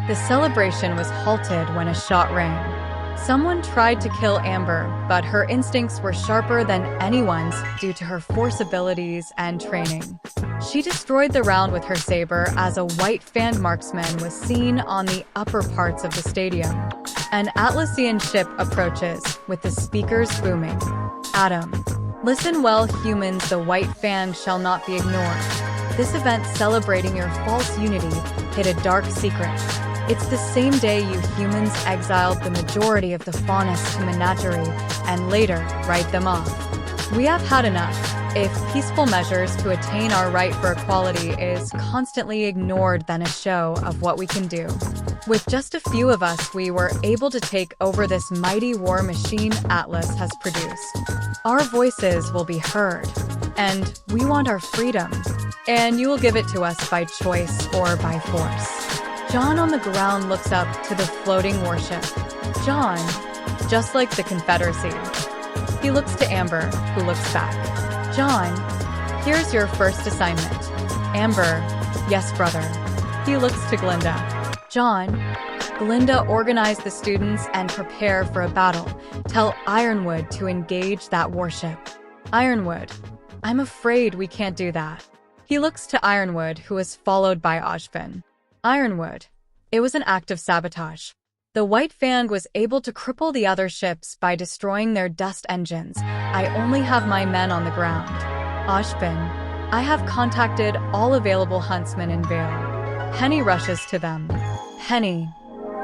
The celebration was halted when a shot rang. Someone tried to kill Amber, but her instincts were sharper than anyone's due to her force abilities and training. She destroyed the round with her saber as a white fang marksman was seen on the upper parts of the stadium. An Atlassian ship approaches, with the speakers booming. Adam. Listen well, humans, the white fang shall not be ignored. This event celebrating your false unity hid a dark secret. It's the same day you humans exiled the majority of the faunus to menagerie and later write them off. We have had enough. If peaceful measures to attain our right for equality is constantly ignored, then a show of what we can do. With just a few of us, we were able to take over this mighty war machine Atlas has produced. Our voices will be heard, and we want our freedom, and you will give it to us by choice or by force. Jaune on the ground looks up to the floating warship. Jaune, just like the Confederacy. He looks to Amber, who looks back. Jaune, here's your first assignment. Amber, yes, brother. He looks to Glinda. Jaune, Glinda, organize the students and prepare for a battle. Tell Ironwood to engage that warship. Ironwood, I'm afraid we can't do that. He looks to Ironwood, who is followed by Ojpin. Ironwood, it was an act of sabotage. The White Fang was able to cripple the other ships by destroying their dust engines. I only have my men on the ground. Ojpin, I have contacted all available huntsmen in Vale. Henny rushes to them. Henny,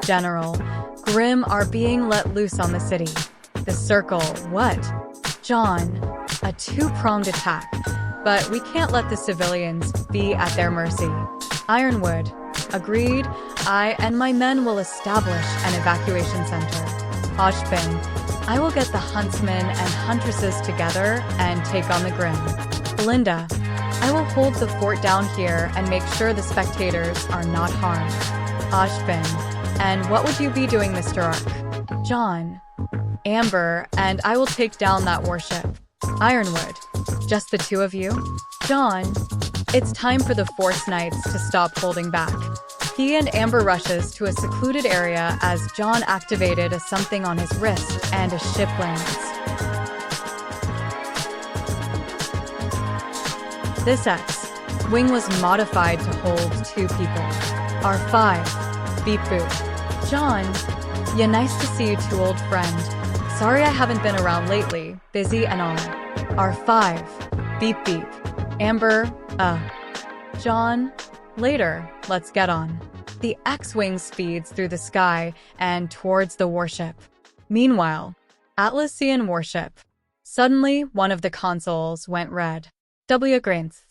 General, Grimm are being let loose on the city. The Circle, what? Jaune, a two-pronged attack. But we can't let the civilians be at their mercy. Ironwood, agreed. I and my men will establish an evacuation center. Ojpin, I will get the huntsmen and huntresses together and take on the Grimm. Glinda, I will hold the fort down here and make sure the spectators are not harmed. Ojpin, and what would you be doing, Mr. Ark? Jaune, Amber, and I will take down that warship. Ironwood, just the two of you? Jaune, it's time for the Force Knights to stop holding back. He and Amber rushes to a secluded area as Jaune activated a something on his wrist and a ship lands. This X-Wing was modified to hold 2 people. R5, beep boop. Jaune, yeah, nice to see you too, old friend. Sorry I haven't been around lately, busy and all. R5, beep beep. Amber, Jaune, later, let's get on. The X-Wing speeds through the sky and towards the warship. Meanwhile, Atlassian warship. Suddenly, one of the consoles went red. W Grains,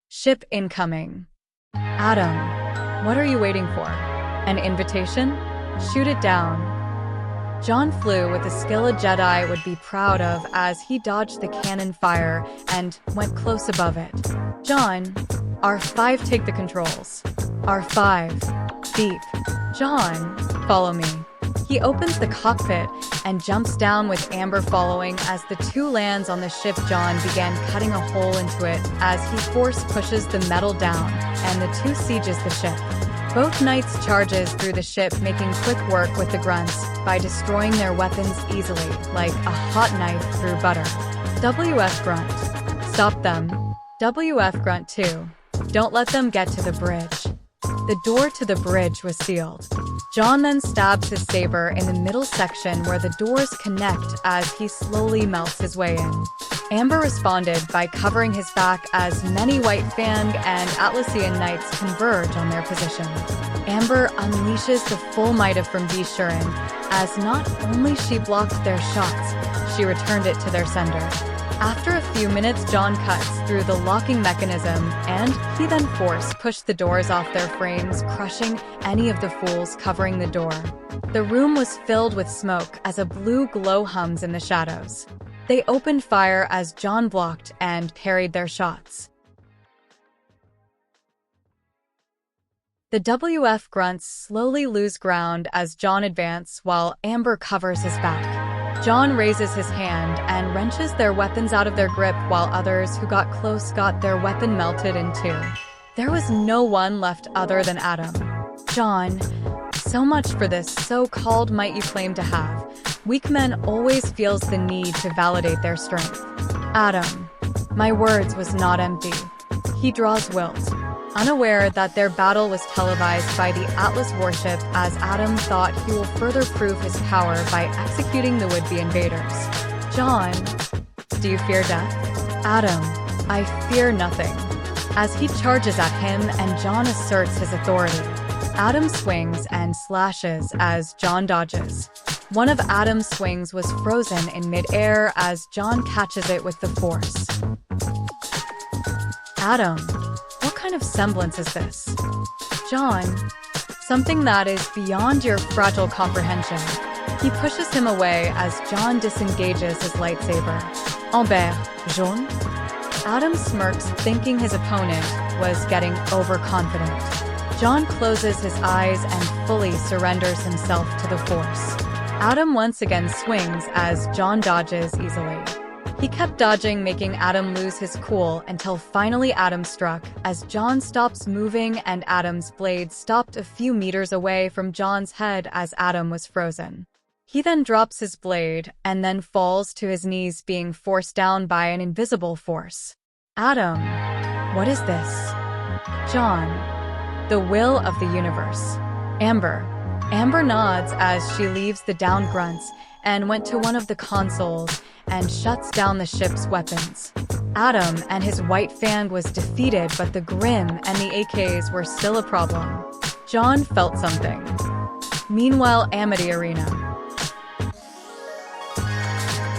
ship incoming. Adam, what are you waiting for? An invitation? Shoot it down. Jaune flew with a skill a Jedi would be proud of as he dodged the cannon fire and went close above it. Jaune, R5, take the controls. R5, beep. Jaune, follow me. He opens the cockpit and jumps down with Amber following as the 2 lands on the ship. Jaune began cutting a hole into it as he force pushes the metal down and the 2 sieges the ship. Both knights charges through the ship, making quick work with the grunts by destroying their weapons easily, like a hot knife through butter. WF Grunt, stop them. WF Grunt 2, don't let them get to the bridge. The door to the bridge was sealed. Jaune then stabs his saber in the middle section where the doors connect as he slowly melts his way in. Amber responded by covering his back as many White Fang and Atlassian knights converge on their position. Amber unleashes the full might of from Vishurin as not only she blocked their shots, she returned it to their sender. After a few minutes, Jaune cuts through the locking mechanism, and he then pushed the doors off their frames, crushing any of the fools covering the door. The room was filled with smoke as a blue glow hums in the shadows. They opened fire as Jaune blocked and parried their shots. The WF grunts slowly lose ground as Jaune advances while Amber covers his back. Jaune raises his hand and wrenches their weapons out of their grip while others who got close got their weapon melted in 2. There was no one left other than Adam. Jaune, So much for this so-called might you claim to have. Weak men always feels the need to validate their strength. Adam. My words was not empty. He draws wilt. Unaware that their battle was televised by the Atlas warship, as Adam thought he will further prove his power by executing the would-be invaders. Jaune. Do you fear death? Adam. I fear nothing. As he charges at him and Jaune asserts his authority. Adam swings and slashes as Jaune dodges. One of Adam's swings was frozen in mid-air as Jaune catches it with the force. Adam, what kind of semblance is this? Jaune, something that is beyond your fragile comprehension. He pushes him away as Jaune disengages his lightsaber. Amber, Jaune? Adam smirks, thinking his opponent was getting overconfident. Jaune closes his eyes and fully surrenders himself to the Force. Adam once again swings as Jaune dodges easily. He kept dodging, making Adam lose his cool until finally Adam struck, as Jaune stops moving and Adam's blade stopped a few meters away from Jaune's head as Adam was frozen. He then drops his blade and then falls to his knees, being forced down by an invisible force. Adam, what is this? Jaune, the will of the universe. Amber. Amber nods as she leaves the down grunts and went to one of the consoles and shuts down the ship's weapons. Adam and his white fang was defeated, but the Grim and the AKs were still a problem. Jaune felt something. Meanwhile, Amity Arena.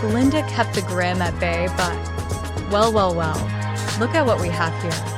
Glinda kept the Grim at bay, but well, look at what we have here.